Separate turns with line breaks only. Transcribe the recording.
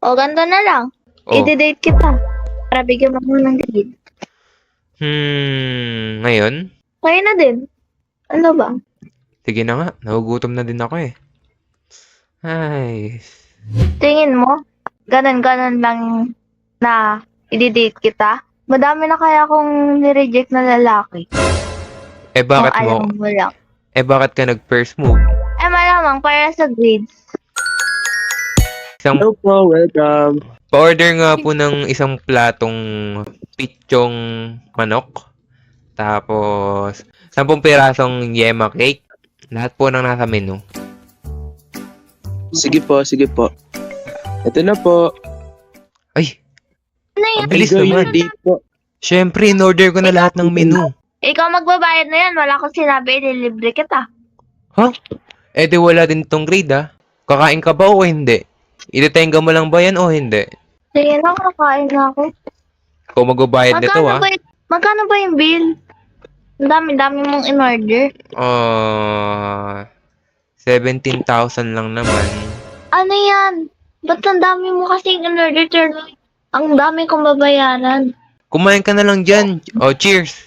O, ganito na lang.
Oh.
I-date kita. Para bigyan mo ng date.
Ngayon?
Kaya na din. Ano ba?
Sige na nga, nagugutom na din ako eh. Ay,
Tingin mo, ganun-ganun lang na i-date kita? Madami na kaya akong nireject na lalaki.
eh
Kung
bakit mo,
alam mo lang.
bakit ka nag-first move?
Malamang para sa grades.
Isang,
Hello po, welcome.
pa-order nga po ng isang platong pitchong manok. Tapos, 10 pirasong yema cake. Lahat po ng nasa menu.
Sige po, sige po. Ito na po.
Ay,
Ano yan?
ang bilis
Enjoy
naman.
your date po.
Siyempre, in-order ko na lahat ng menu.
Ikaw magbabayad na yan. Wala akong sinabi, ililibre kita.
Eh di wala din tong grade ah. Kakain ka ba o hindi? Itetenga mo lang ba yan o hindi?
Sige na, kakain na ako.
Kung magbabayad nito ah.
Magkano ba yung bill? Ang dami-dami mong in-order.
17,000 lang naman.
Ano yan? Ba't ang dami mo kasing in-order, Charlotte? Ang dami kong babayaran.
Kumain ka na lang dyan. Oh, cheers!